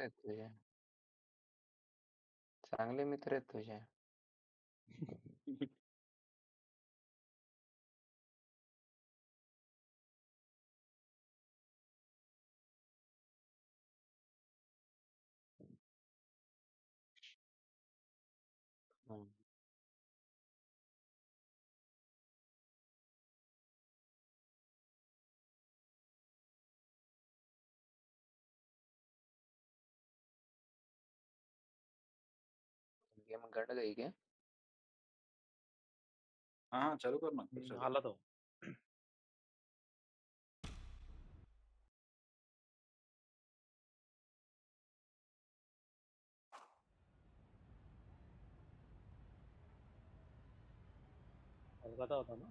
आहेत तुझे. चांगले मित्र आहेत तुझे. हं. गेम गड़ गई क्या? हाँ हाँ चालू कर ना फिर चालू आला तो कोलकाता होता ना.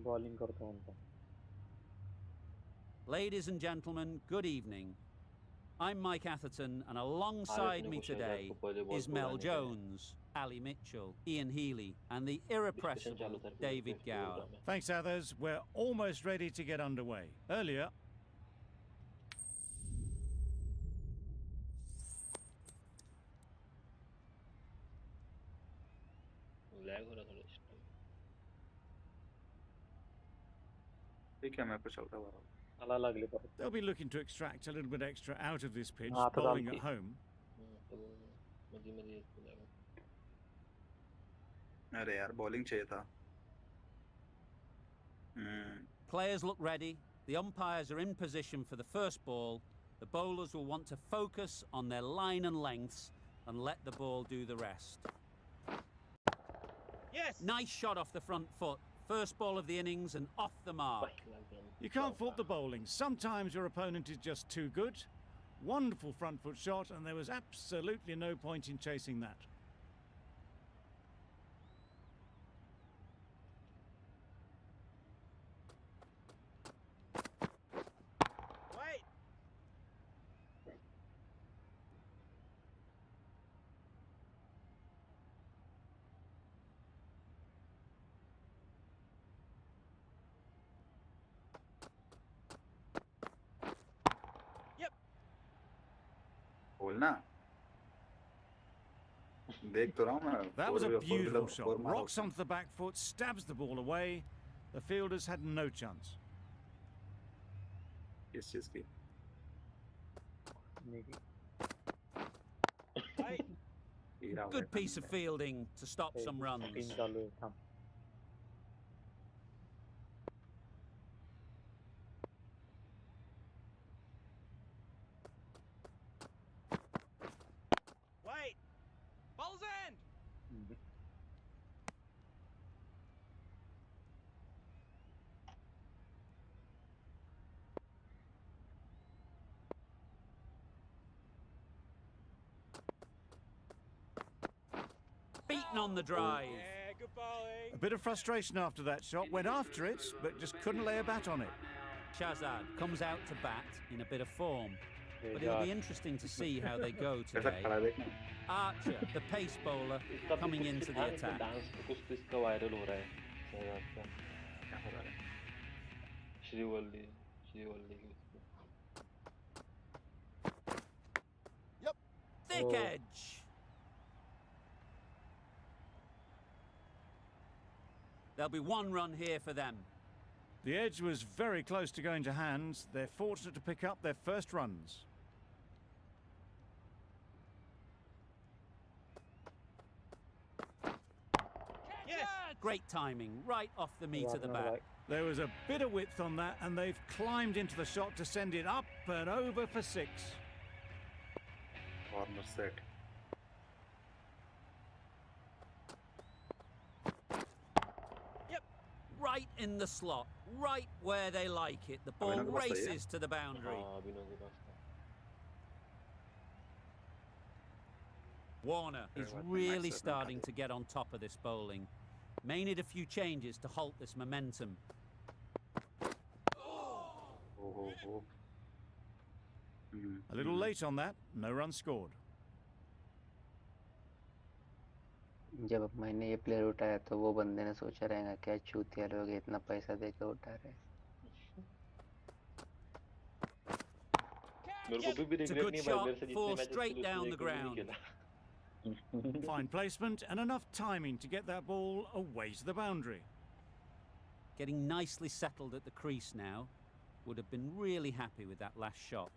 बॉलिंग करतो म्हणतो. Ladies and gentlemen, good evening. I'm Mike Atherton, and alongside me today is Mel Jones, Ali Mitchell, Ian Healy, and the irrepressible David Gower. Thanks, others. We're almost ready to get underway. Earlier, lag हो रहा थोड़ा इस time. ठीक है मैं फिर चलता हुआ आला लागले परत. they'll be looking to extract a little bit extra out of this pitch, आता bowling चालती. at home. तो मध्ये मध्ये येतो लैग. अरे यार बॉलिंग चाहिए था Players look ready. The umpires are in position for the first ball. The bowlers will want to focus on their line and lengths and let the ball do the rest. Yes. Nice shot off the front foot. First ball of the innings and off the mark. You can't fault the bowling. Sometimes your opponent is just too good. Wonderful front foot shot, and there was absolutely no point in chasing that. Wait. बोलना देख तो रहा हूँ मैं That was a four-wheeler beautiful shot. four मारा Rocks उसने। onto the back foot, stabs the ball away. The fielders had no chance. किस चीज की हीरा हो Good गया piece of fielding to stop some runs. Team चालू आहे थांब. Wait! Ball's end! Beaten on the drive. Yeah, good bowling. A bit of frustration after that shot. Went after it, but just couldn't lay a bat on it. Shazad comes out to bat in a bit of form. But it'll be interesting to see how they go कैसा today. खड़ा देखना Archer, the pace bowler, coming into the attack. Dance कुछ तो इसका viral हो रहा है शहजाद का. क्या हो रहा है श्रीवल्ली की उसको. Thick Oh. edge. There'll be one run here for them. The edge was very close to going to hands. They're fortunate to pick up their first runs. Yes! Great timing, right off the meat of the bat. There was a bit of width on that, and they've climbed into the shot to send it up and over for 6. Corner set Right in the slot, right where they like it. The ball Abhinav के पास सही है? races to the boundary. हाँ अभिनव के पास था. Warner is what the really max is, starting okay. to get on top of this bowling. May need a few changes to halt this momentum. O A little late on that, no run scored. जब मैंने ये player उठाया तो वो बंदे ने सोचा रहेगा क्या चूतिया लोग इतना पैसा देकर उठा रहे हैं। मेरे को भी It's a रिग्रेट good नहीं है भाई, shot, मेरे से जितने four मैचेस straight खेले उसने down the एक भी नहीं ground. खेला। Fine placement and enough timing to get that ball away to the boundary. Getting nicely settled at the crease now. Would have been really happy with that last shot.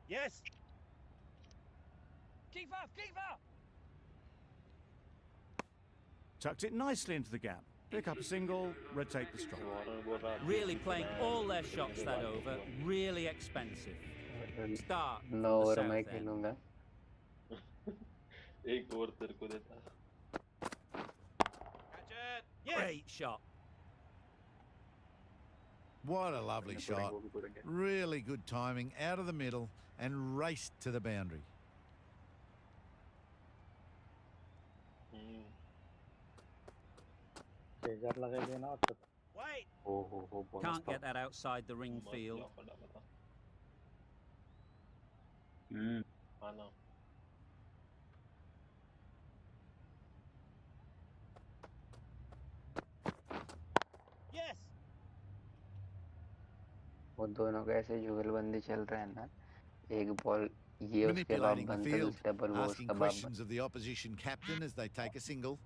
Yes. Keep up, keep up. Tucked it nicely into the gap. Pick up a single, rotate the stroke. Warner बोल रहा है, Really playing all their shots that over. Really expensive. Start from 9 the over south मैं end. खेलूंगा। एक over तेरे को देता। Catch it. Yes. Great shot. What a lovely shot. Really good timing, out of the middle and raced to the boundary. Wait. हो bonus Can't था। get that outside the ring field. हाँ ना। Yes. वो दोनों का ऐसे जुगलबंदी चल रहा है ना, एक बॉल ये उसके बाप Manipulating the बनता, field, दूसरा बॉल वो asking उसका बाप questions of the opposition captain as they take a single.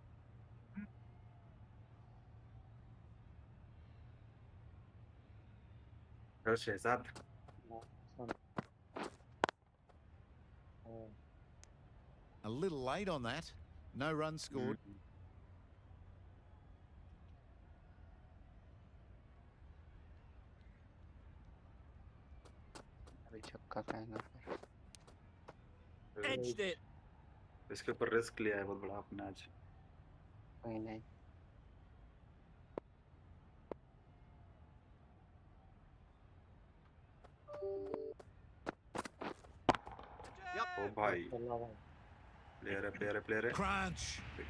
Shahzad A little late on that. No runs scored. अभी छक्का खाएगा फिर। Edged it. इसके ऊपर रिस्क लिया है बहुत बड़ा आपने आज। कोई नहीं। ओ भाई प्लेयर है Crunch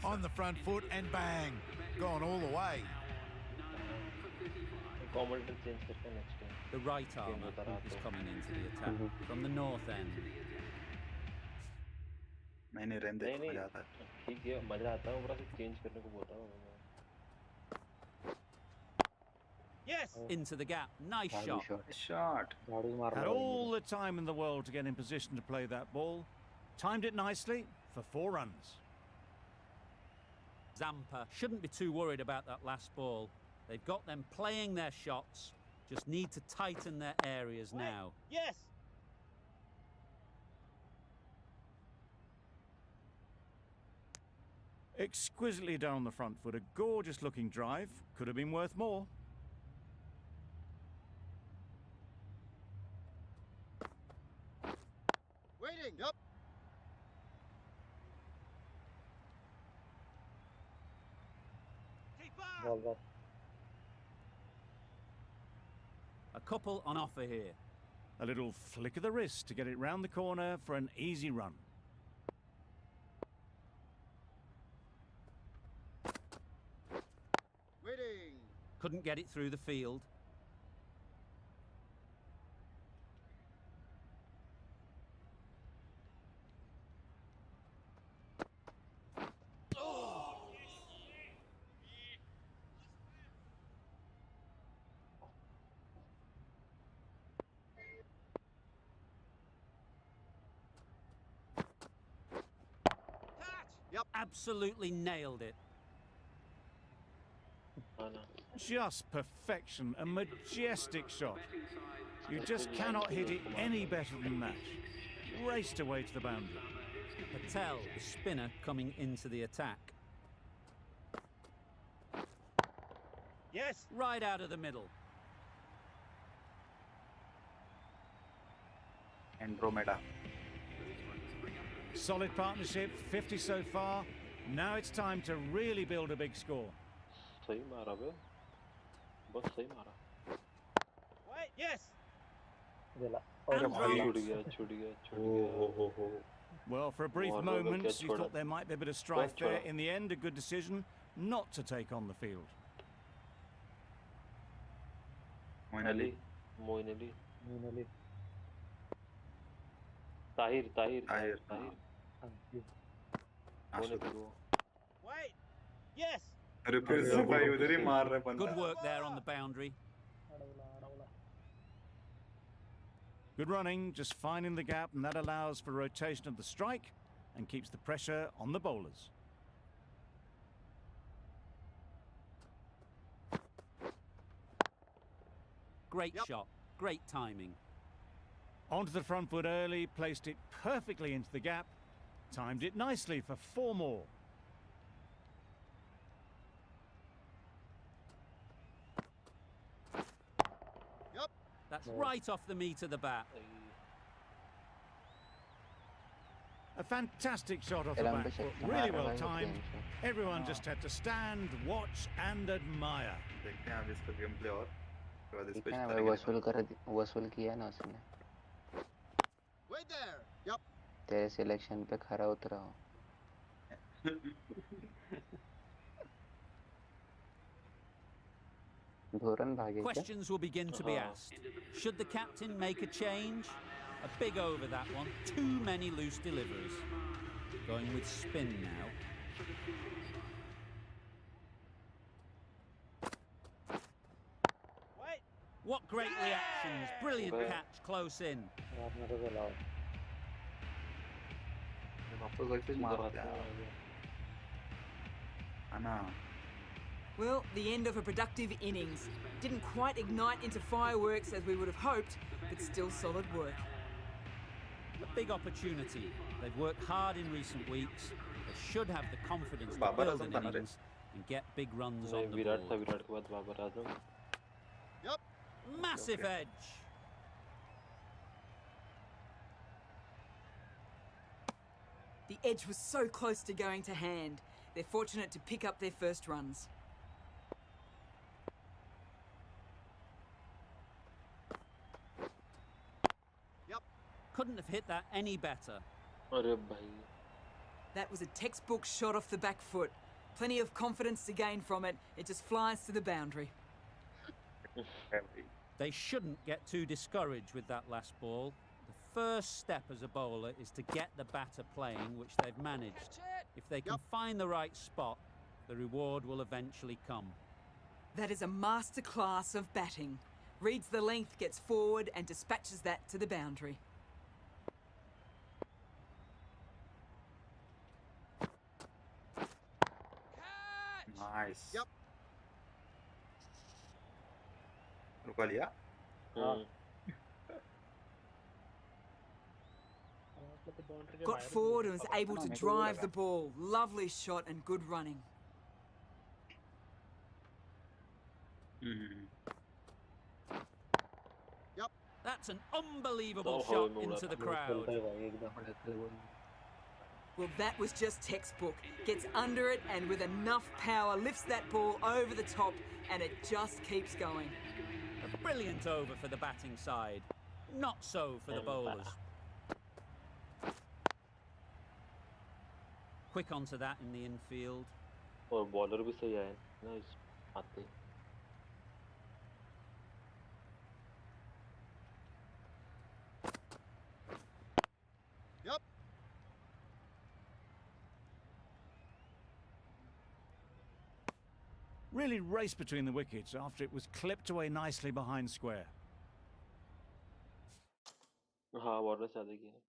on the front foot and bang. Gone all the way. Comment change करके next time. The right armour is coming into the attack from the north end. नहीं रहने नहीं दे, नहीं मजा आता है। ठीक है, मजा आता है, ऊपर से चेंज करने को बोलता हूँ मैं। Yes. Into the gap. Nice भारी shot. Shot. Shot Had all the time in the world to get in position to play that ball. Timed it nicely for 4 runs. Zampa shouldn't be too worried about that last ball. They've got them playing their shots. Just need to tighten their areas Wait. now. Yes. Exquisitely down the front foot. A gorgeous looking drive. Could have been worth more. Waiting. Up. Keep up. A couple on offer here. A little flick of the wrist to get it round the corner for an easy run. Waiting. Couldn't get it through the field. Catch. Absolutely nailed it. हाँ ना। Just perfection. A majestic shot. You just cannot hit it any better than that. Raced away to the boundary. Patel, the spinner, coming into the attack. Yes. Right out of the middle. Andromeda Solid partnership, 50 so far. Now it's time to really build a big score. सही मारा बे, बहुत सही मारा। Wait. Yes. And dropped. छूट गया। हो Well, for a brief Warner will moment, get you छोड़ा। thought there might be a bit of strife छोड़ा। there. In the end, a good decision not to take on the field. Ali, Moin Ali, Tahir. Tahir. Ashu Wait. Yes. अरे फिर से भाई उधर ही मार रहे बंदा Good work there on the boundary. Good running, just finding the gap, and that allows for rotation of the strike and keeps the pressure on the bowlers. Great shot, great timing. Onto the front foot early, placed it perfectly into the gap, timed it nicely for 4 more. That's right off the meat of the bat. A fantastic shot off the back foot, really well timed. Everyone just had to stand, watch and admire. देखते हैं अब इसका game play और उसके बाद इस पे देखा ना भाई वसूल किया ना उसने Wait there. Yep. तेरे सिलेक्शन पे खरा उतरा हो धोरन भागे क्या Questions will begin to be asked. Should the captain make a change? A big over that one. Too many loose deliveries. Going with spin now. Wait. What great reactions. Brilliant catch close in. वापस वैसे मारते हैं आना Well, the end of a productive innings. Didn't quite ignite into fireworks as we would have hoped, but still solid work. A big opportunity. They've worked hard in recent weeks. They should have the confidence to Babar build Azam an था ना रे? innings and get big runs on the Virat था board. Virat के बाद Babar Azam Yep. Massive edge. The edge was so close to going to hand. They're fortunate to pick up their first runs. Couldn't have hit that any better. अरे भाई That was a textbook shot off the back foot. Plenty of confidence to gain from it. It just flies to the boundary. They shouldn't get too discouraged with that last ball. The first step as a bowler is to get the batter playing, which they've managed. If they can find the right spot, the reward will eventually come. That is a masterclass of batting. Reads the length, gets forward and dispatches that to the boundary. Nice Yep. रुका लिया Got forward and was able to drive the ball. Lovely shot and good running. That's an unbelievable So shot high into the crowd. Well, that was just textbook. Gets under it and with enough power lifts that ball over the top and it just keeps going. A brilliant over for the batting side. Not so for the bowlers. Quick onto that in the infield. और bowler भी सही आए ना इस आते Yep. Really raced between the wickets after it was clipped away nicely behind square. हाँ bowler से आगे किया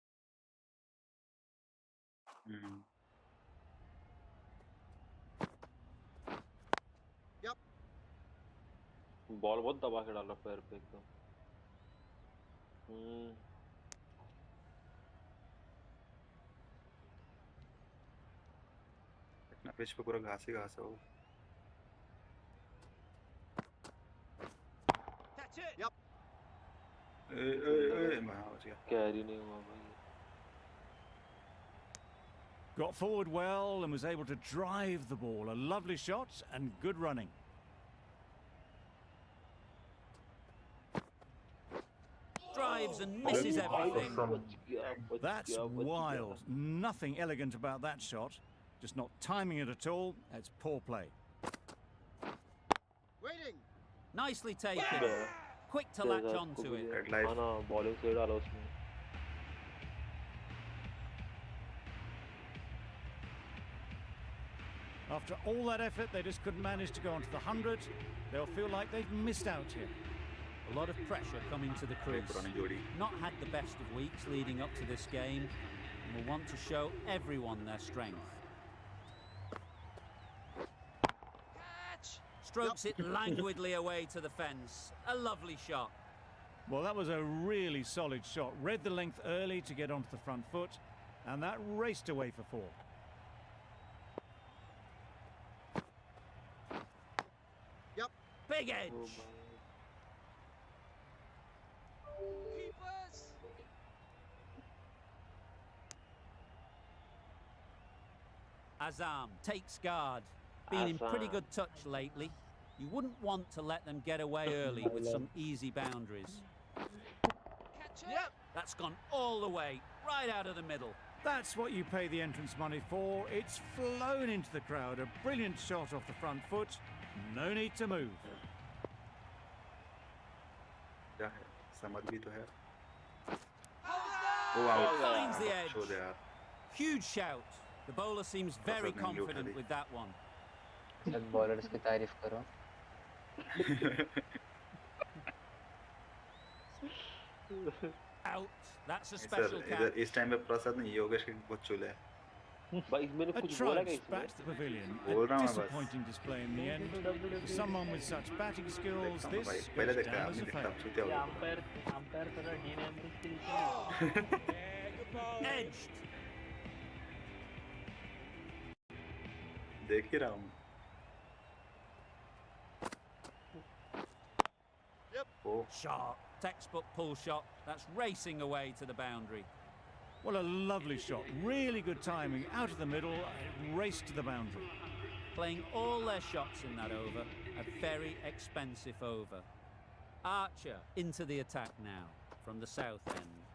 Yep. बॉल बहुत दबा के डाला पैर पे एकदम इतना पिच पे पूरा घास ही घास है वो That's it. Yep. मैं बच गया कैरी नहीं हुआ भाई Got forward well and was able to drive the ball. A lovely shot and good running. Drives and misses everything. That's wild. Nothing elegant about that shot. Just not timing it at all. It's poor play. Waiting. Nicely taken. Quick to latch onto it. Red light हाँ ना bowling से डाला उसने After all that effort, they just couldn't manage to go onto the 100. They'll feel like they've missed out here. A lot of pressure coming to the crease. Not had the best of weeks leading up to this game, and will want to show everyone their strength. Strokes it languidly away to the fence. A lovely shot. Well, that was a really solid shot. Read the length early to get onto the front foot, and that raced away for 4. Yep. Big edge. Keepers. Azam takes guard. Been in pretty good touch lately. You wouldn't want to let them get away early with some easy boundaries. Yep. That's gone all the way, right out of the middle. That's what you pay the entrance money for. It's flown into the crowd. A brilliant shot off the front foot. No need to move. क्या है? समझ भी तो है. Finds the edge. Show there. Huge shout. The bowler seems very confident with that one. सब bowlers की तारीफ करो. Out. That's a special sir catch. इधर इस टाइम पे प्रसाद नहीं योगेश के बहुत चूल्हे. A trudge back to the pavilion. A disappointing display in the end. For someone with such batting skills, this पहले goes देखा down as आपने a देखा fail. चूते हो. अंपायर थोड़ा डीएनएम Edged. देख ही रहा हूँ. Oh. Shot. Textbook pull shot. That's racing away to the boundary. Well, a lovely shot. Really good timing. Out of the middle, it raced to the boundary. Playing all their shots in that over. A very expensive over. Archer into the attack now from the south end.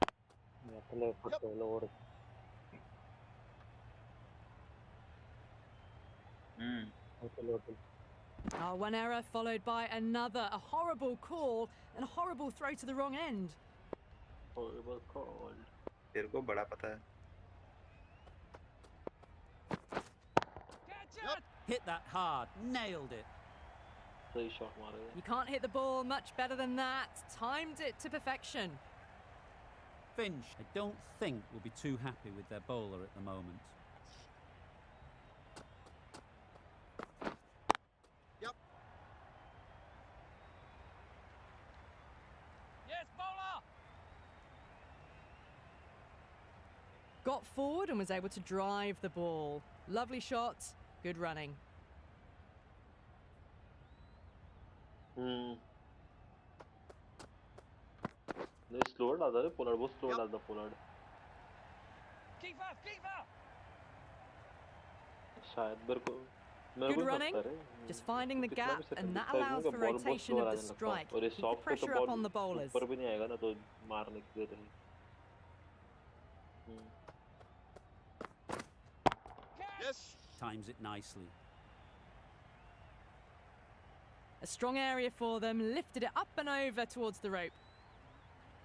Oh, one error followed by another. A horrible call and a horrible throw to the wrong end. horrible call. तेरे को बड़ा पता है. Hit that hard. Nailed it. सही shot मारे. You can't hit the ball much better than that. Timed it to perfection. Finch, I don't think, will be too happy with their bowler at the moment. Yep. Yes, bowler. Got forward and was able to drive the ball. Lovely shot, good running. नहीं slow डालता है polar वो slow डालता polar शायद Good running, just finding the gap, and that allows for rotation of the strike. Keep the pressure up on the bowlers. ऊपर भी नहीं आएगा ना तो मारने की देर है. Yes. Times it nicely. A strong area for them, lifted it up and over towards the rope.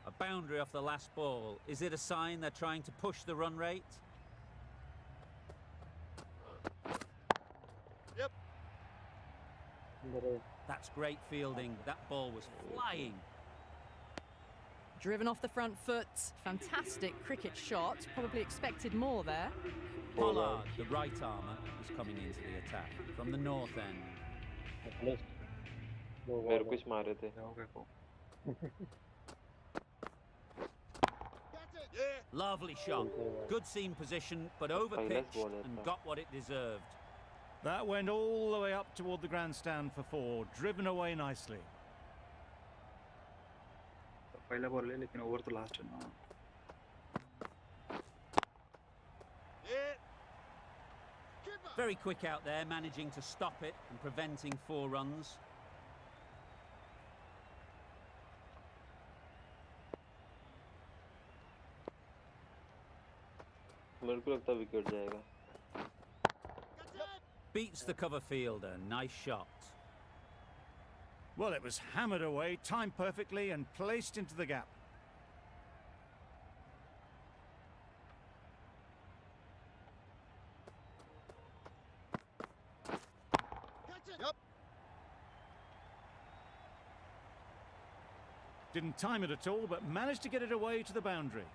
A boundary off the last ball. Is it a sign they're trying to push the run rate? Yep. That's great fielding. That ball was flying. Driven off the front foot, fantastic cricket shot. Probably expected more there. Pollard, the right armour, is coming into the attack from the north end. मेरे कुछ मारे थे. Yeah. Lovely shot. Good seam position, but overpitched and got what it deserved. That went all the way up toward the grandstand for 4, driven away nicely. पहला ball ले लेकिन over तो last है ना. Yeah. Keeper. Very quick out there, managing to stop it and preventing 4 runs. मेरे को लगता है विकेट जाएगा. Beats the cover fielder. Nice shot. Well, it was hammered away, timed perfectly and placed into the gap. Didn't time it at all, but managed to get it away to the boundary.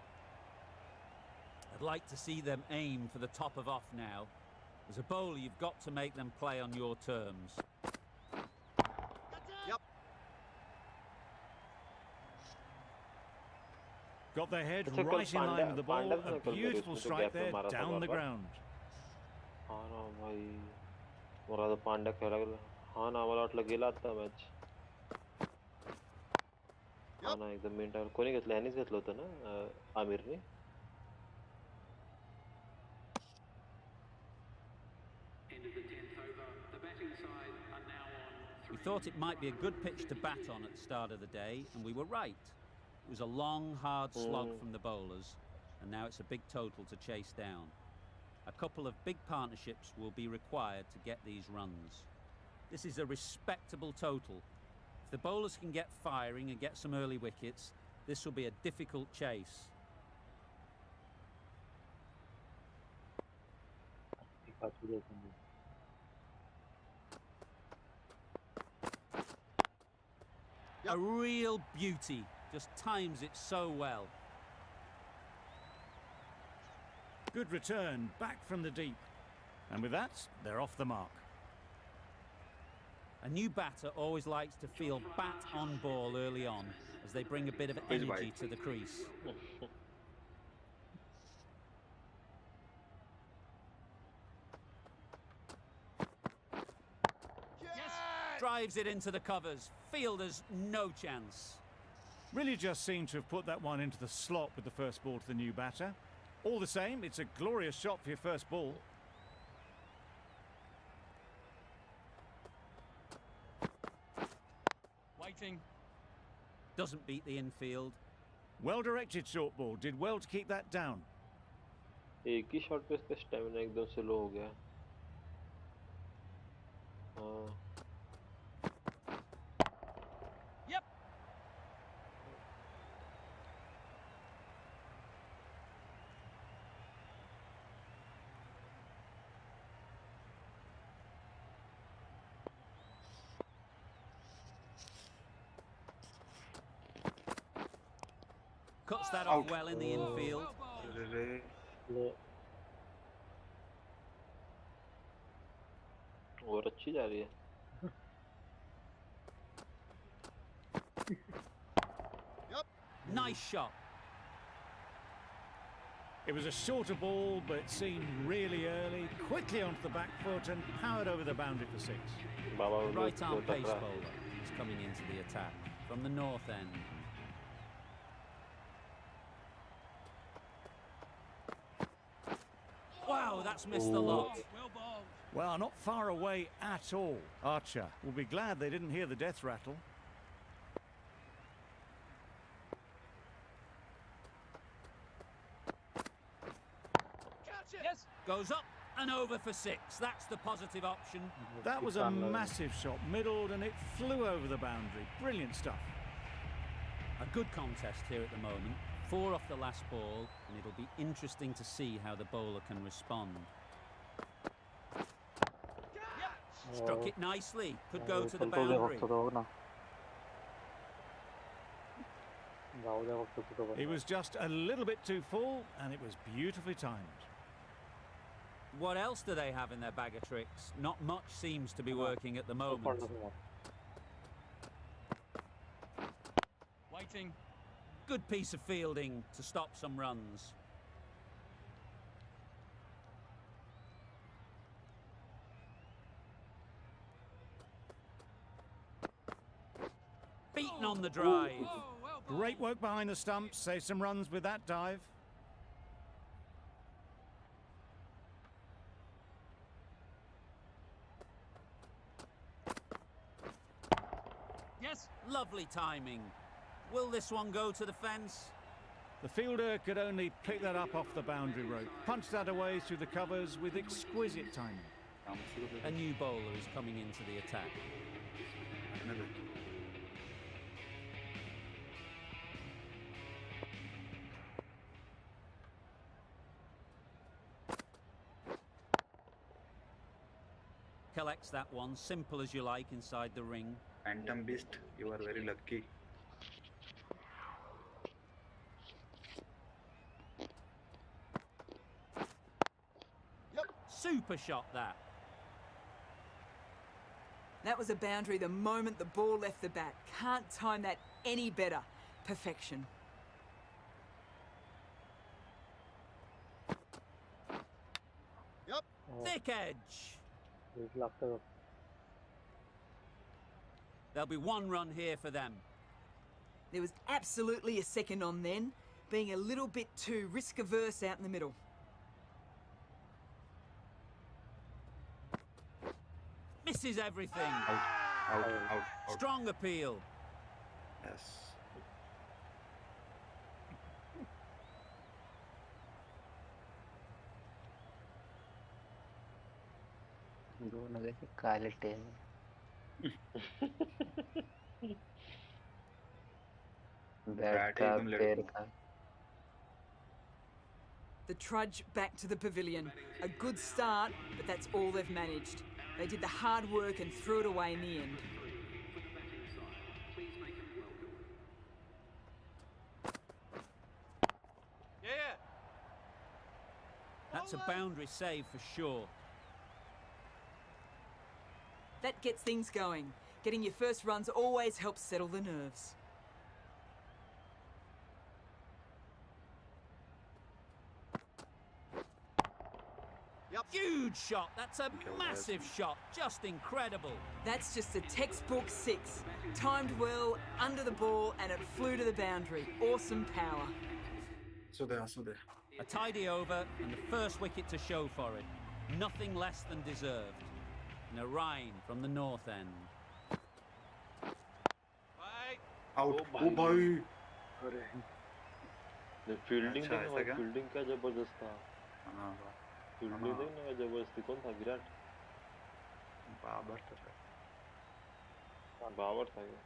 I'd like to see them aim for the top of off now. As a bowler, you've got to make them play on your terms. Yep. Got their head right in line with the ball. A beautiful strike there, down the ground. हाँ ना भाई मला तो पांड्या खेळला गेला हाँ ना मला वाटलं गेला आता मॅच हाँ ना एकदम मिनिटावर कोणी घेतलं ह्यानीच घेतलं होतं ना आमिरने We thought it might be a good pitch to bat on at the start of the day, and we were right. It was a long, hard slog from the bowlers, and now it's a big total to chase down. A couple of big partnerships will be required to get these runs. This is a respectable total. If the bowlers can get firing and get some early wickets, this will be a difficult chase. A real beauty, just times it so well. Good return, back from the deep. And with that, they're off the mark. A new batter always likes to feel bat on ball early on, as they bring a bit of energy to the crease. Drives it into the covers. Fielders, no chance. Really just seemed to have put that one into the slot with the first ball to the new batter. All the same, it's a glorious shot for your first ball. Waiting. Doesn't beat the infield. Well-directed short ball. Did well to keep that down. एक ही shot पे इसका stamina एकदम से लो हो गया हाँ Yep. Cuts that off well in the infield. और अच्छी जा रही है Nice shot. It was a shorter ball, but seen really early, quickly onto the back foot and powered over the boundary for six. Right arm pace bowler is coming into the attack from the north end. Wow, that's missed the lot. Well, not far away at all. Archer will be glad they didn't hear the death rattle. Yes. Goes up and over for six. That's the positive option. That was a massive shot, middled, and it flew over the boundary. Brilliant stuff. A good contest here at the moment. 4 off the last ball, and it'll be interesting to see how the bowler can respond. Struck it nicely. Could go to the boundary. It was just a little bit too full, and it was beautifully timed. What else do they have in their bag of tricks? Not much seems to be working at the moment. Waiting. Good piece of fielding to stop some runs. Beaten on the drive. Great work behind the stumps. Save some runs with that dive. Yes. Lovely timing. Will this one go to the fence? The fielder could only pick that up off the boundary rope. Punched that away through the covers with exquisite timing. A new bowler is coming into the attack. Collects that one, simple as you like, inside the ring. Phantom Beast, you are very lucky. Super shot that. That was a boundary the moment the ball left the bat. Can't time that any better. Perfection. Thick edge. There'll be one run here for them. There was absolutely a second on then, being a little bit too risk-averse out in the middle. Misses everything. Out. Strong appeal. Yes. दोनों के काले tell bat का एकदम पैर late का The trudge back to the pavilion. A good start, but that's all they've managed. They did the hard work and threw it away in the end. Yeah. That's a boundary save for sure. That gets things going. Getting your first runs always helps settle the nerves. Huge shot. That's a massive shot. Just incredible. That's just a textbook six. Timed well, under the ball, and it flew to the boundary. Awesome power. So there. A tidy over and the first wicket to show for it. Nothing less than deserved. Narayan from the north end. Out. Oh boy. Fielding अच्छा, ऐसा क्या? Fielding क्या जबरदस्त था हाँ, fielding देखना क्या जबरदस्ती कौन था विराट बाबर तो है। बाबर था क्या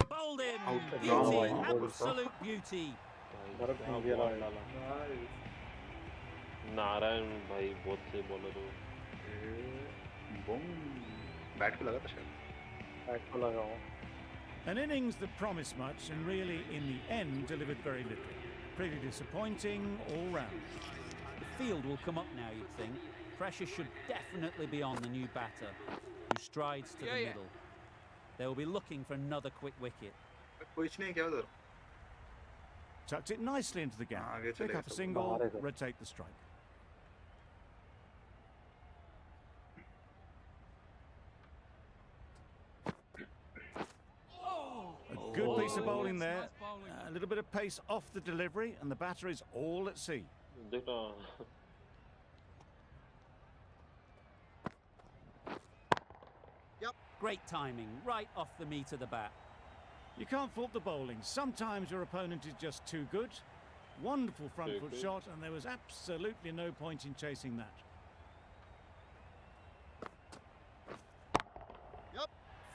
Bowled in. Out. Beauty. Wow. Absolute beauty. Narayan भाई बहुत से बॉलर हो बूम बैट को लगा था शायद An innings that promised much and really, in the end, delivered very little. Pretty disappointing all round. The field will come up now, you'd think. Pressure should definitely be on the new batter, who strides to the middle. They will be looking for another quick wicket. कुछ नहीं क्या उधर Tucked it nicely into the gap. आगे Pick चले up a गए सब। single, rotate the strike. A good piece of bowling there. A little bit of pace off the delivery, and the batter is all at sea. देखना Great timing, right off the meat of the bat. You can't fault the bowling. Sometimes your opponent is just too good. Wonderful front foot shot, and there was absolutely no point in chasing that.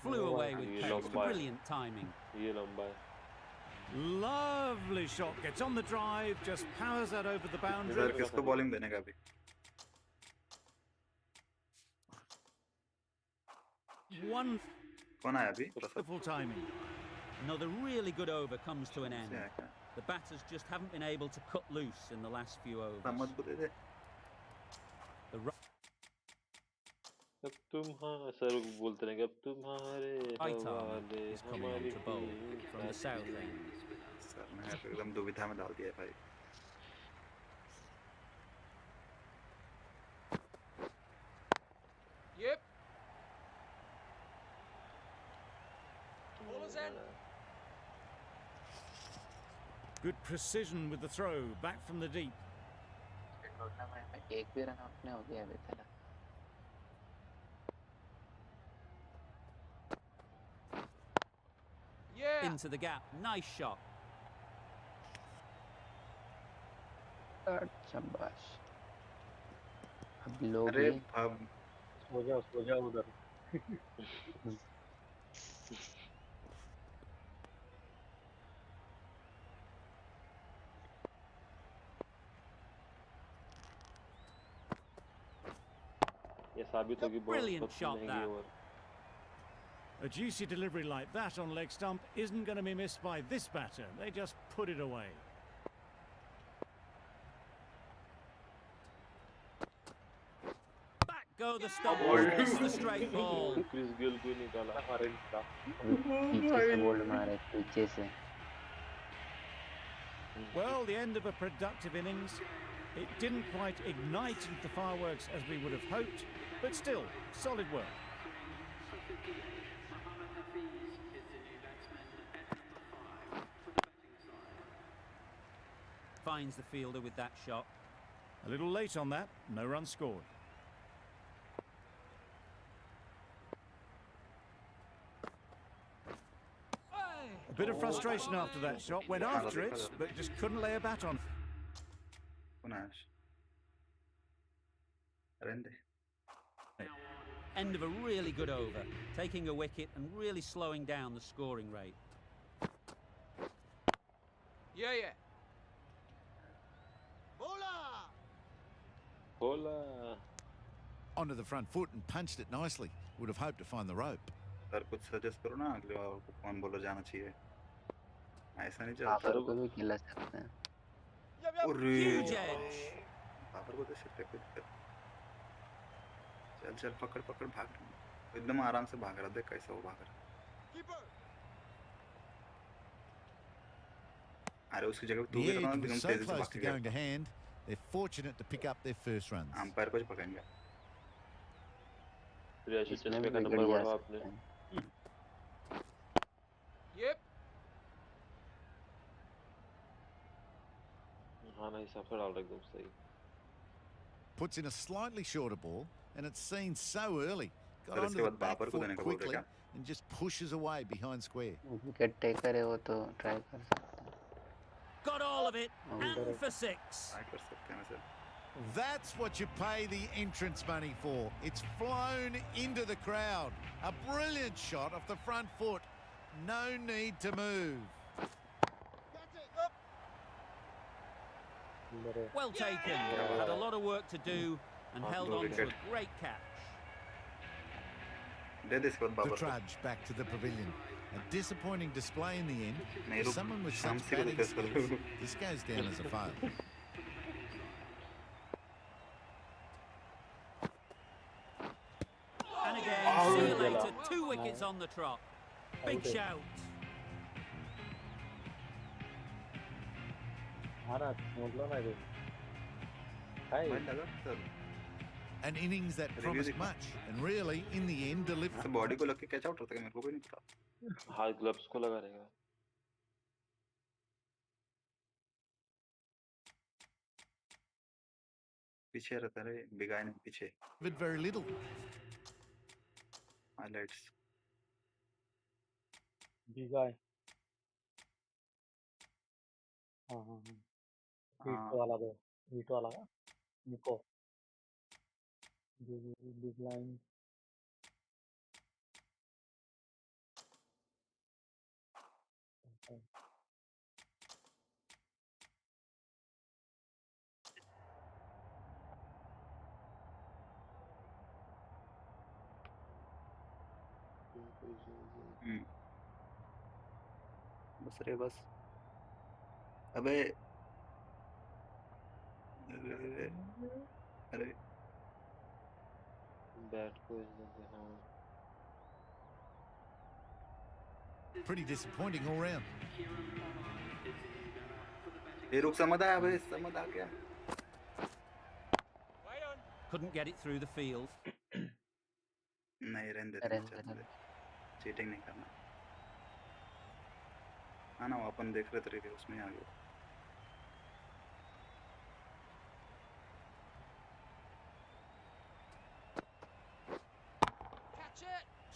Flew away with ये pace. लंबा है। Brilliant timing. ये लंबा है Lovely shot. Gets on the drive, just powers that over the इधर boundary. किसको bowling देने का अभी One कौन आया अभी wonderful timing. Another really good over comes to an end. से आया क्या The batters just haven't been able to cut loose in the last few overs. समझ को दे दे The अब सर बोलते रहेंगे अब तुम्हारे right arm हवाले is coming on हमारी to bowl team from the south end. Sir ने तो एकदम दुविधा में डाल दिया है भाई Yep. Ballers in. Good precision with the throw, back from the deep. Tournament में एक भी रन आउट नहीं हो गया अभी तक Yeah. Into the gap. Nice shot. शाबाश अब लोग अरे ही अब ये साबित होगी बहुत Brilliant सबसे shot महंगी that. Over A juicy delivery like that on leg stump isn't going to be missed by this batter. They just put it away. go the Stones. Missed the straight ball. Chris Gayle को निकाला पीछे से bold मारे, पीछे से. Well, the end of a productive innings. It didn't quite ignite into the fireworks as we would have hoped, but still, solid work. Finds the fielder with that shot. A little late on that, no run scored. A bit of frustration after that shot, went after it, but just couldn't lay a bat on. End of a really good over, taking a wicket and really slowing down the scoring rate. Yeah, yeah. बोला Onto the front foot and punched it nicely. Would have hoped to find the rope. Sir कुछ suggest करो ना अगले over को कौन bowler जाना चाहिए ऐसा नहीं बाबर चलता को भी खिला सकते हैं. Huge edge. बाबर को तो सिर्फ एक चल चल पकड़ पकड़ भाग एकदम आराम से भाग रहा देख कैसा वो भाग रहा अरे उसकी जगह पे तू The भी रहना edge एकदम was so तेजी से close भाग to के going to hand. They're fortunate to pick up their first runs. Umpire को पकड़ेंगे रियाशिश इसमें पे भी का बिगड़ नंबर जा बढ़ा सकते आपने हैं. Yep. हाँ ना हिसाब से डाल रहा एकदम सही Puts in a slightly shorter ball, and it's seen so early. Got sir onto इसके the बाद back बाबर को foot देने का बोल रहे quickly क्या and just pushes away behind square. Wicket taker है वो तो ट्राई कर सकते हैं. Got all of it, and for 6. Try कर सकते हैं sir That's what you pay the entrance money for. It's flown into the crowd. A brilliant shot off the front foot. No need to move. Well taken. Had a lot of work to do and held on to a great catch. दे दे इसके बाद The Babar को trudge back to the pavilion. A disappointing display in the end. नहीं For रुक someone with हम such सीधे batting request कर skills, रहे हो this goes down as a fail. And again, see you later. 2 wickets on the trot. Big shout. भाई लगा sir An innings that promised much, and really, in the end, delivered. Sir body को लग के catch out होता है मेरे को भी नहीं पता हाथ ग्लव्स को लगा रहेगा पीछे रहता है बिगाए नहीं पीछे Delivered very little. हाइलाइट्स बिगाए हाँ हाँ हाँ हीट वाला दो हीट वाला का निको बिग लाइन बस रे बस अबे अरे बैट को इसने हाँ Pretty disappointing all round. ये रुक समझ आया भाई समझ आ गया Couldn't get it through the field. नहीं रहने दे चीटिंग नहीं करना हाँ ना वो अपन देख रहे थे उसमें आ गया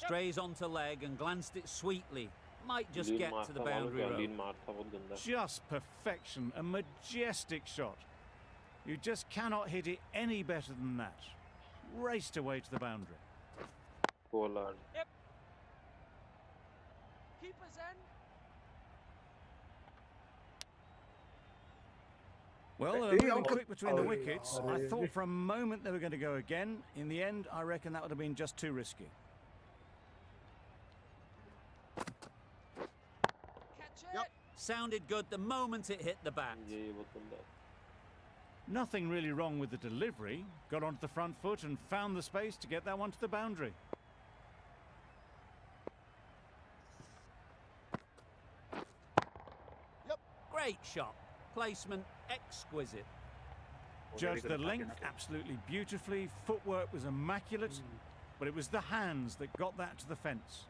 Strays onto leg and glanced it sweetly. Might just lean get मार to था the मालूम boundary क्या rope. लीन मार था बहुत गंदा Just perfection, a majestic shot. You just cannot hit it any better than that. Raced away to the boundary. Pollard Yep. Keeper's end. Well, they were moving quick between the wickets. I thought for a moment they were going to go again. In the end, I reckon that would have been just too risky. Catch it. Sounded good the moment it hit the bat. ये बहुत गंदा Nothing really wrong with the delivery. Got onto the front foot and found the space to get that one to the boundary. Great shot. Placement exquisite. Judged the length absolutely beautifully. Footwork was immaculate, but it was the hands that got that to the fence.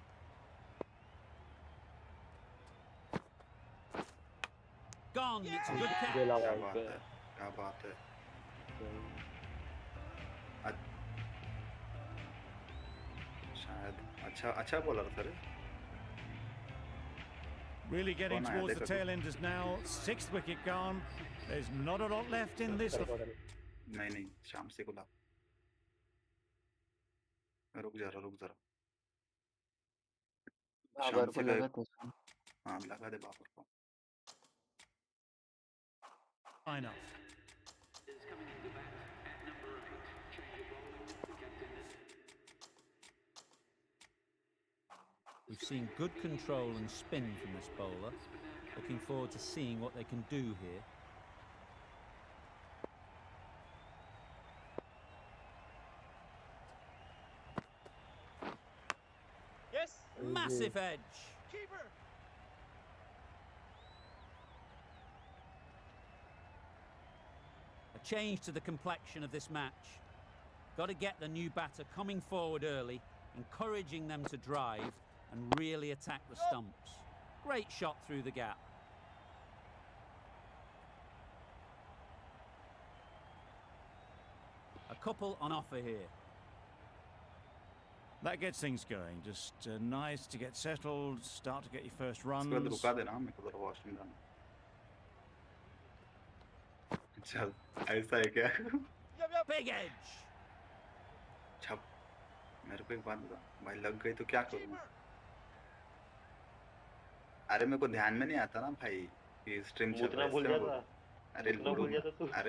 Gone. It's a good catch. क्या बात है शायद अच्छा bowler था रे Really getting towards the tail enders now. 6th wicket gone. There's not a lot left in this. नहीं शाम से गुलाब रुक जरा बाबर को लगा तो हाँ लगा दे बाबर को Enough. We've seen good control and spin from this bowler. Looking forward to seeing what they can do here. Yes. Massive edge. Keeper. A change to the complexion of this match. Got to get the new batter coming forward early, encouraging them to drive and really attack the stumps. Great shot through the gap. A couple on offer here. That gets things going. Just nice to get settled, start to get your first runs. रुका देना मेरे को तो washroom जाना चल ऐसा है क्या Big edge. छप मेरे को एक बात बता भाई लग गई तो क्या करूँ अरे मेरे को ध्यान में नहीं आता ना भाई ये स्ट्रीम चल रहा है अरे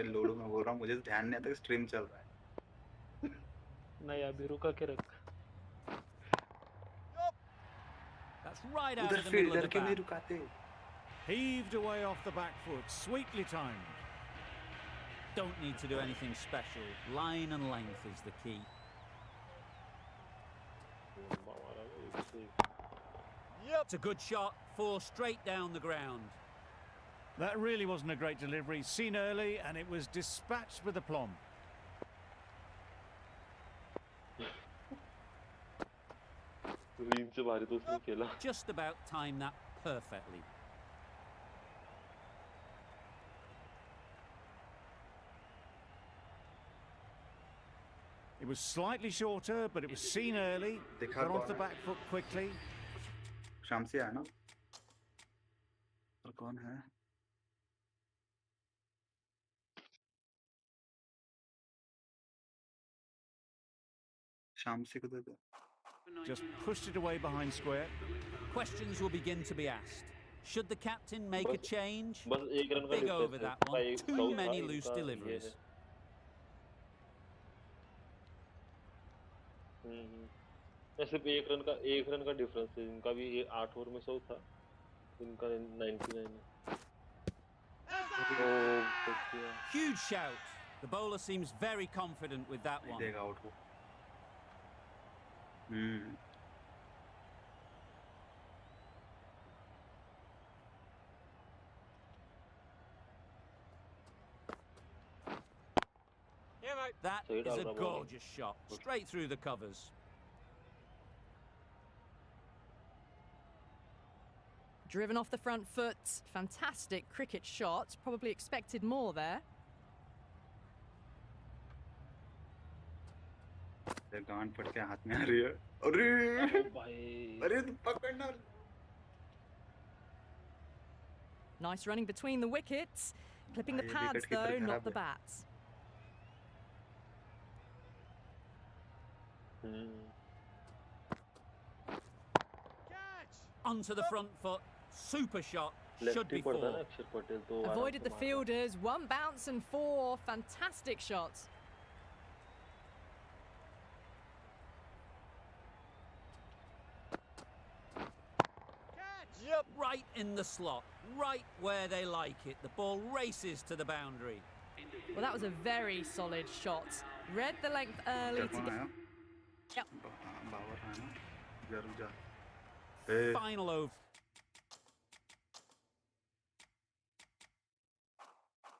लोडू में बोल रहा हूँ मुझे ध्यान नहीं आता कि स्ट्रीम चल रहा है नहीं अभी रुका के रख That's right out of the middle of the bat. Heaved away off the back foot, sweetly timed. Don't need to do anything special. Line and length is the key. It's a good shot, 4 straight down the ground. That really wasn't a great delivery. Seen early, and it was dispatched with aplomb. Just about timed that perfectly. It was slightly shorter, but it was seen early. Got off the back foot quickly. शाम से आया ना और कौन है शाम से किधर गया Just pushed it away behind square. Questions will begin to be asked. Should the captain make a change? Big over that one. Too many loose deliveries. सिर्फ एक रन का डिफरेंस है इनका भी 8 ओवर में 100 था इनका 99 है Huge shout. The bowler seems very confident with that one. देगा आउट को That is a gorgeous shot, straight through the covers. Driven off the front foot, fantastic cricket shot. Probably expected more there. गांड पड़ के हाथ में आ रही है अरे पकड़ना Nice running between the wickets. Clipping the pads though, not the bats. Onto the front foot. Super shot. Should be 4. Avoided the fielders. 1 bounce and 4. Fantastic shots. Right in the slot. Right where they like it. The ball races to the boundary. Well, that was a very solid shot. Read the length early to get... Yep. Final over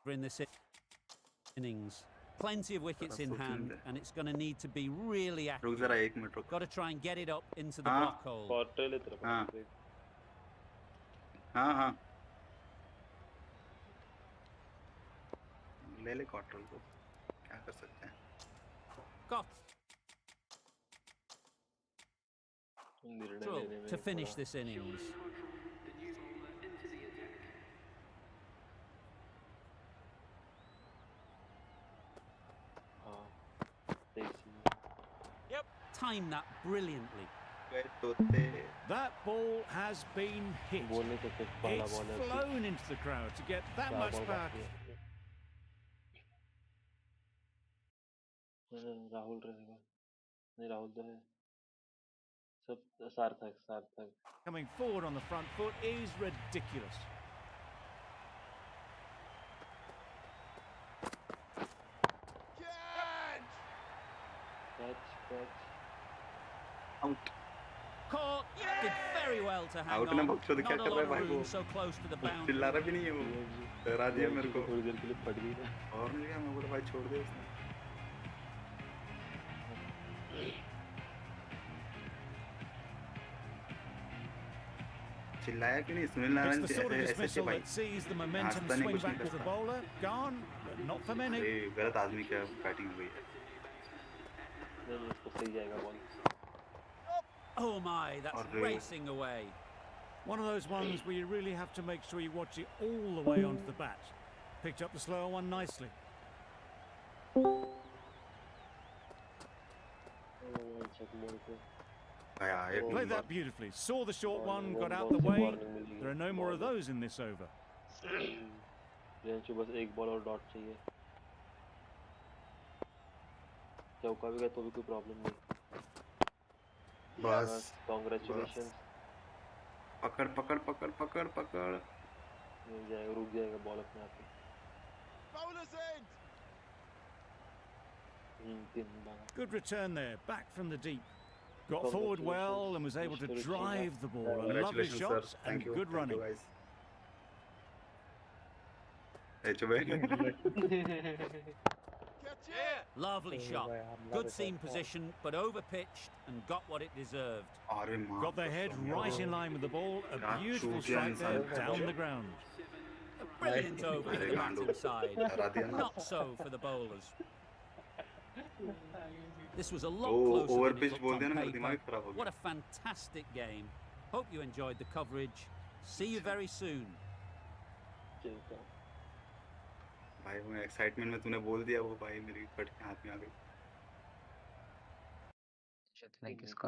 in this innings. Plenty of wickets in hand, and it's going to need to be really accurate. Got to try and get it up into the block hole. ले ले Cottrell को, क्या कर सकते हैं? Got to finish this innings. Yep. Time that brilliantly. That ball has been hit. It's flown into the crowd to get that much power. Rahul रहेगा, नहीं राहुल तो है, सब सार्थक. Coming forward on the front foot is ridiculous. Catch. Out. Caught. Did very well to hang Out on. ना बख्शो तो क्या Not a कर रहा है lot भाई of वो? room so close to the boundary. चिल्ला रहा भी नहीं है वो, डरा दिया मेरे को. थोड़ी देर के लिए फट गई ना. और नहीं क्या, मैं बोला भाई छोड़ दे उसने. चिल्लाया कि नहीं? Sunil Narayan It's the sort of ऐसे dismissal भाई. that sees the momentum नाश्ता नहीं, swing कुछ नहीं back to the करता. bowler. Gone, but not for many. अरे गलत आदमी क्या बैटिंग हुई है. नहीं उसको सही जाएगा ball. Oh my, that's racing away. One of those ones where you really have to make sure you watch it all the way onto the bat. Picked up the slower one nicely. Played that beautifully. Saw the short one, got out the way. There are no more of those in this over. बस एक ball और dot चाहिए. चौका भी गया तो भी कोई प्रॉब्लम नहीं. बस. Congratulations. पकड़. रुक जाएगा बॉल अपने आप. Bowlers in. Good return there, back from the deep. Got forward well and was able to drive the ball. A lovely shot and good running. Lovely shot. Good seam position, but overpitched and got what it deserved. Got their head right in line with the ball. A beautiful strike there down the ground. A brilliant over for the batting side. Not so for the bowlers. This was a lot closer than it looked on paper. What a fantastic game. Hope you enjoyed the coverage. See you very soon. भाई वो excitement में तूने बोल दिया वो भाई मेरी फट के हाथ में आ गई. किसको